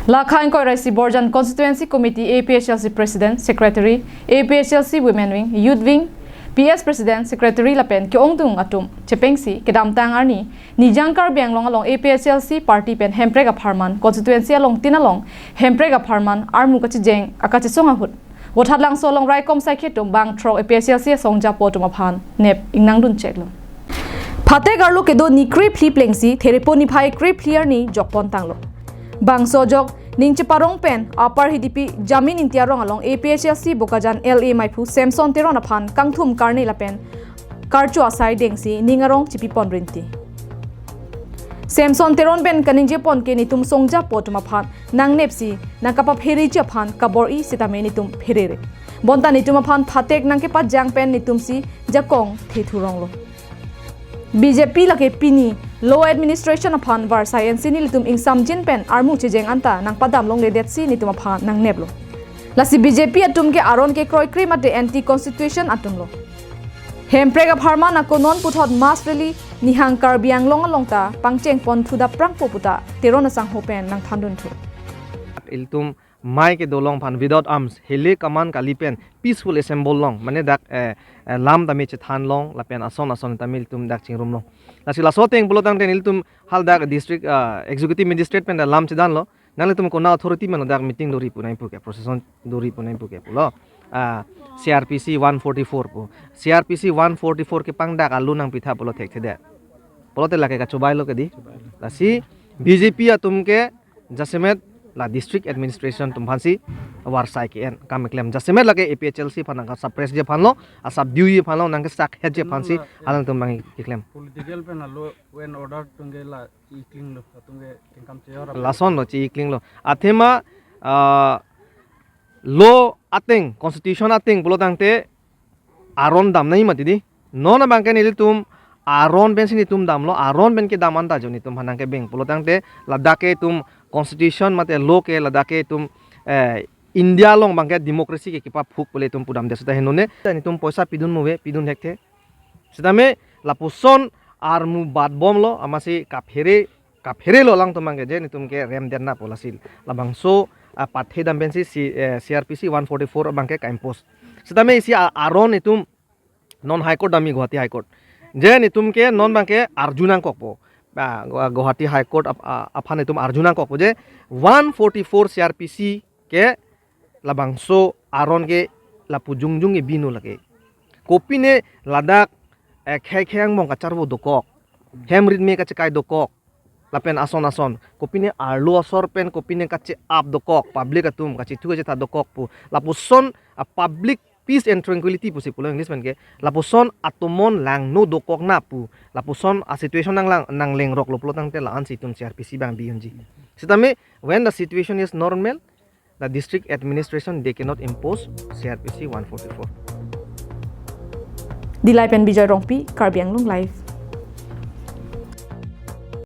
Lakhain Koiraisi Borjan Constituency Committee APHLC President Secretary APHLC Women Wing Youth Wing PS President Secretary Lapen Kyongdung Atum Chepengsi Kedam Tangarni Nijangkar Bianglong along APHLC Party Pen Hemprega Parman Constituency along Tinalong Hemprega Parman Armu Kachijeng Akachisonga Hut Wotadlang Solong Raikom Saiketum Bang Tro APHLC Songja Potumapan Nep Ingnangdun Cheklo Pate Garlo Kedo ni Krip Li Plengsi Thereponi Pai Krip Clear ni Jokpon Tanglo Bang Sojok Ningche Parong Pen Upper Hidipi Jamin Intiarong along APHLC Bokajan LA Maipu Samson Teron upon Kangthum Karni Lapen Karchu Asai Dengsi Ningarong Chipipon Rinti Samson Teron Ben Kaninje Pon Ke Nitum Songja Potumapan Nang Nepsi Nakapa Pheri Japan Kabori Sitame Nitum Pherere Bonta Nitum upon Patek Nangkepa Jang Pen Nitumsi Jakong Thethuronglo BJP lake pini Law Administration upon Var Science ni litum ing samjin pen armu chejeng anta nang padam long ledet si nitum upon nang neblo lasi BJP atum ke aron ke kroi krim at anti constitution atum lo Hemprega Pharma na konon puthot mass rally nihang karbiang long alongta pangcheng pon thuda prang poputa teron sang hopen nang thandun thu iltum mai ke dolong phan without arms hele kaman kalipen peaceful assemble long mane dak lam tami che than long lapen ason tamil tum dak chingrum long lasi lasoteng bulotang ten iltum hal dak district executive magistrate pen lam che dan lo nang tum kona authority man dak meeting dori punai pu ke procession dori punai pu ke pulo CRPC 144 pu CRPC 144 ke pang dak alu nang pitha pulo thek thede pulote lake ka chobai lo ke di lasi BJP atum ke jasemet la district administration tumhansi warsai ke en kam klem jasemet lage APHLC phanang ka suppress je phanlo asab diu phanlo nang sak het je phansi alang tum mangi klem political pen lo when order tunge la ikling lo tunge income chair lason lo chi ikling lo athema law ating constitution ating bulotang te aron dam nai mati di nona bangke ni tum aron ben sini tum dam lo aron ben ke daman ta joni tum hanang ke beng bulotang te ladake tum constitution mate law ke ladake tum India long bangke demokrasi ke kipa phuk pole tum pudam desata henone ni tum poisa pidun muwe pidun hekte sedame lapuson armu bad bom lo amasi kaphere lo lang tumang ke je ni tum ke rem denna polasil labangso pathe dam bensi CRPC 144 bangke ka impose sedame isi aron itum non high court dami Guwahati high court je ni tum ke non bangke arjunang kokpo Guwahati High Court apane tum Arjuna ko je 144 CRPC ke labangso aron ke lapu jungjung e binu lage kopine ladak kheng mong kacharbo dokok hemrit me kache kai dokok lapen ason kopine arlo asor pen kopine kache up dokok public atum kache tu kache ta dokok pu lapu son public peace and tranquility pusi pulo English man ke lapuson atomon lang no dokok na pu lapuson a situation nang leng rok lo pulo tang te la an situm CRPC bang bionji sitame when the situation is normal the district administration they cannot impose CRPC 144 Dilai Pen Bijay Rongpi Karbianglong Live